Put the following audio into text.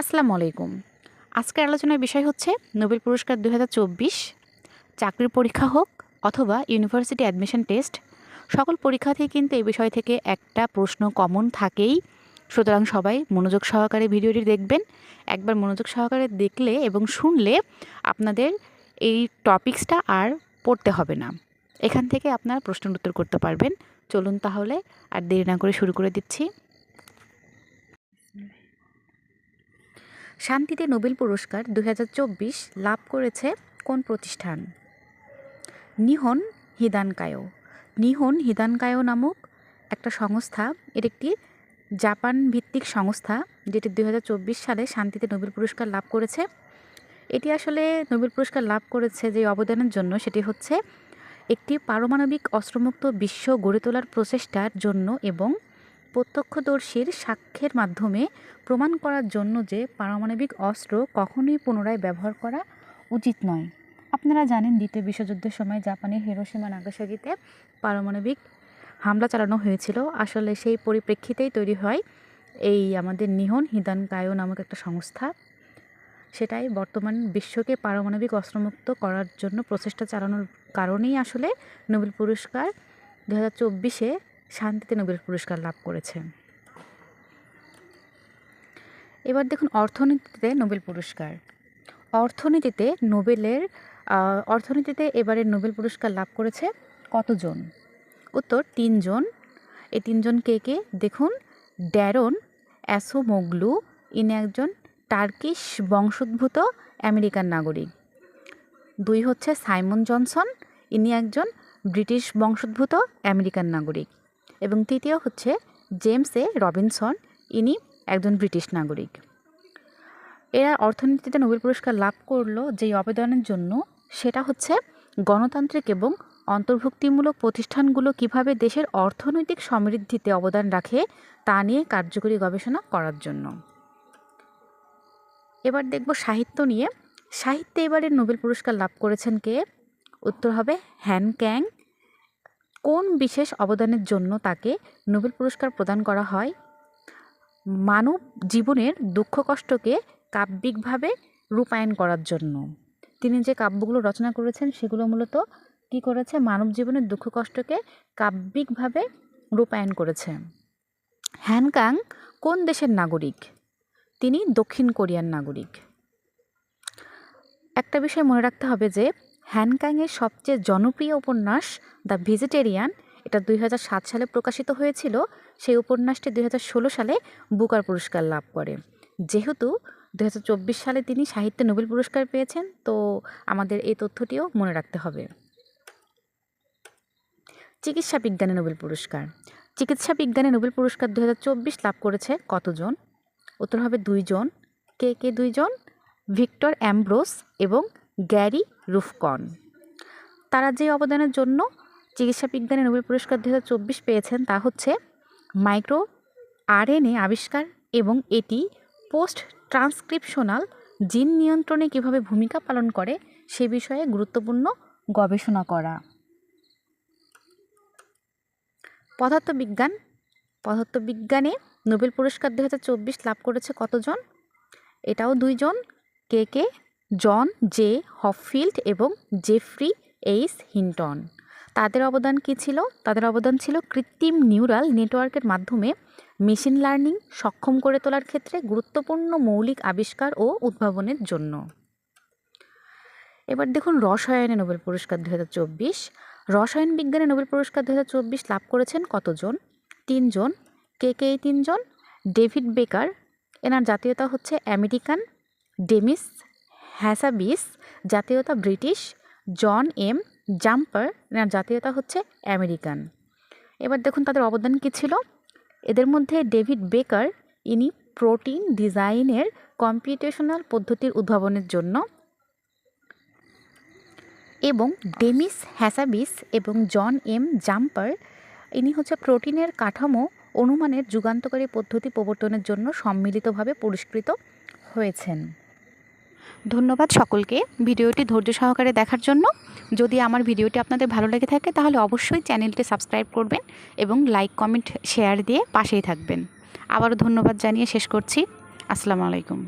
আসসালামু আলাইকুম। আজকের আলোচনার বিষয় হচ্ছে নোবেল পুরস্কার 2024 চাকরির পরীক্ষা হোক অথবা ইউনিভার্সিটি অ্যাডমিশন টেস্ট, সকল পরীক্ষাতেই কিন্তু এই বিষয় থেকে একটা প্রশ্ন কমন থাকেই। সুতরাং সবাই মনোযোগ সহকারে ভিডিওটি দেখবেন। একবার মনোযোগ সহকারে দেখলে এবং শুনলে আপনাদের এই টপিকসটা আর পড়তে হবে না। এখান থেকে আপনারা প্রশ্নের উত্তর করতে পারবেন। চলুন তাহলে আর দেরি না করে শুরু করে দিচ্ছি। শান্তিতে নোবেল পুরস্কার 2024 লাভ করেছে কোন প্রতিষ্ঠান? নিহন হিদানকায়ো। নিহন হিদানকায়ো নামক একটা সংস্থা, এর একটি জাপান ভিত্তিক সংস্থা, যেটি 2024 সালে শান্তিতে নোবেল পুরস্কার লাভ করেছে। এটি আসলে নোবেল পুরস্কার লাভ করেছে যে অবদানের জন্য, সেটি হচ্ছে একটি পারমাণবিক অস্ত্রমুক্ত বিশ্ব গড়ে তোলার প্রচেষ্টার জন্য এবং প্রত্যক্ষদর্শীর সাক্ষ্যের মাধ্যমে প্রমাণ করার জন্য যে পারমাণবিক অস্ত্র কখনোই পুনরায় ব্যবহার করা উচিত নয়। আপনারা জানেন, দ্বিতীয় বিশ্বযুদ্ধের সময় জাপানের হিরোশিমা নাগাসাকিতে পারমাণবিক হামলা চালানো হয়েছিল। আসলে সেই পরিপ্রেক্ষিতেই তৈরি হয় এই আমাদের নিহন হিদানকায়ো নামক একটা সংস্থা। সেটাই বর্তমান বিশ্বকে পারমাণবিক অস্ত্রমুক্ত করার জন্য প্রচেষ্টা চালানোর কারণেই আসলে নোবেল পুরস্কার 2024-এ শান্তিতে নোবেল পুরস্কার লাভ করেছে। এবার দেখুন অর্থনীতিতে নোবেল পুরস্কার। অর্থনীতিতে এবারের নোবেল পুরস্কার লাভ করেছে কতজন? উত্তর 3 জন। এই 3 জন কে কে দেখুন, ড্যারন অ্যাসোমোগ্লু, ইনি একজন টার্কিশ বংশোদ্ভূত আমেরিকান নাগরিক। 2 হচ্ছে সাইমন জনসন, ইনি একজন ব্রিটিশ বংশোদ্ভূত আমেরিকান নাগরিক। এবং তৃতীয় হচ্ছে জেমস এ রবিনসন, ইনি একজন ব্রিটিশ নাগরিক। এরা অর্থনীতিতে নোবেল পুরস্কার লাভ করলো যেই অবদানের জন্য, সেটা হচ্ছে গণতান্ত্রিক এবং অন্তর্ভুক্তিমূলক প্রতিষ্ঠানগুলো কিভাবে দেশের অর্থনৈতিক সমৃদ্ধিতে অবদান রাখে তা নিয়ে কার্যকরী গবেষণা করার জন্য। এবার দেখব সাহিত্য নিয়ে। সাহিত্যে এবারের নোবেল পুরস্কার লাভ করেছেন কে? উত্তর হবে হ্যান ক্যাং। কোন বিশেষ অবদানের জন্য তাকে নোবেল পুরস্কার প্রদান করা হয়? মানব জীবনের দুঃখ কষ্টকে কাব্যিকভাবে রূপায়ণ করার জন্য। তিনি যে কাব্যগুলো রচনা করেছেন সেগুলো মূলত কী করেছে? মানব জীবনের দুঃখ কষ্টকে কাব্যিকভাবে রূপায়ণ করেছে। হ্যান ক্যাং কোন দেশের নাগরিক? তিনি দক্ষিণ কোরিয়ার নাগরিক। একটা বিষয় মনে রাখতে হবে যে হ্যান ক্যাংয়ের সবচেয়ে জনপ্রিয় উপন্যাস দ্য ভেজিটেরিয়ান, এটা 2007 সালে প্রকাশিত হয়েছিল। সেই উপন্যাসটি 2016 সালে বুকার পুরস্কার লাভ করে। যেহেতু 2024 সালে তিনি সাহিত্যে নোবেল পুরস্কার পেয়েছেন, তো আমাদের এই তথ্যটিও মনে রাখতে হবে। চিকিৎসা বিজ্ঞানে নোবেল পুরস্কার। চিকিৎসা বিজ্ঞানে নোবেল পুরস্কার 2024 লাভ করেছে কতজন? উত্তর হবে 2 জন। কে কে 2 জন? ভিক্টর অ্যামব্রোস এবং গ্যারি রুফকন। তারা যে অবদানের জন্য চিকিৎসা বিজ্ঞানে নোবেল পুরস্কার 2024 পেয়েছেন তা হচ্ছে মাইক্রো আরএনএ আবিষ্কার এবং এটি পোস্ট ট্রান্সক্রিপশনাল জিন নিয়ন্ত্রণে কীভাবে ভূমিকা পালন করে সে বিষয়ে গুরুত্বপূর্ণ গবেষণা করা। পদার্থবিজ্ঞানে নোবেল পুরস্কার 2024 লাভ করেছে কতজন? এটাও 2 জন। কে কে? জন জে হপফিল্ড এবং জেফ্রি এইচ হিন্টন। তাদের অবদান কী ছিল? তাদের অবদান ছিল কৃত্রিম নিউরাল নেটওয়ার্কের মাধ্যমে মেশিন লার্নিং সক্ষম করে তোলার ক্ষেত্রে গুরুত্বপূর্ণ মৌলিক আবিষ্কার ও উদ্ভাবনের জন্য। এবার দেখুন রসায়নে নোবেল পুরস্কার 2024। রসায়ন বিজ্ঞানে নোবেল পুরস্কার 2024 লাভ করেছেন কতজন? 3 জন। কে কে এই 3 জন? ডেভিড বেকার, এনার জাতীয়তা হচ্ছে আমেরিকান। ডেমিস হ্যাসাবিস, জাতীয়তা ব্রিটিশ। জন এম জাম্পার, এনার জাতীয়তা হচ্ছে আমেরিকান। এবার দেখুন তাদের অবদান কী ছিল। এদের মধ্যে ডেভিড বেকার, ইনি প্রোটিন ডিজাইনের কম্পিউটেশনাল পদ্ধতির উদ্ভাবনের জন্য, এবং ডেমিস হ্যাসাবিস এবং জন এম জাম্পার, ইনি হচ্ছে প্রোটিনের কাঠামো অনুমানের যুগান্তকারী পদ্ধতি প্রবর্তনের জন্য সম্মিলিতভাবে পুরস্কৃত হয়েছেন। ধন্যবাদ সকলকে ভিডিওটি ধৈর্য সহকারে দেখার জন্য। যদি আমার ভিডিওটি আপনাদের ভালো লেগে থাকে তাহলে অবশ্যই চ্যানেলটি সাবস্ক্রাইব করবেন এবং লাইক কমেন্ট শেয়ার দিয়ে পাশেই থাকবেন। আবারও ধন্যবাদ জানিয়ে শেষ করছি। আসসালামু আলাইকুম।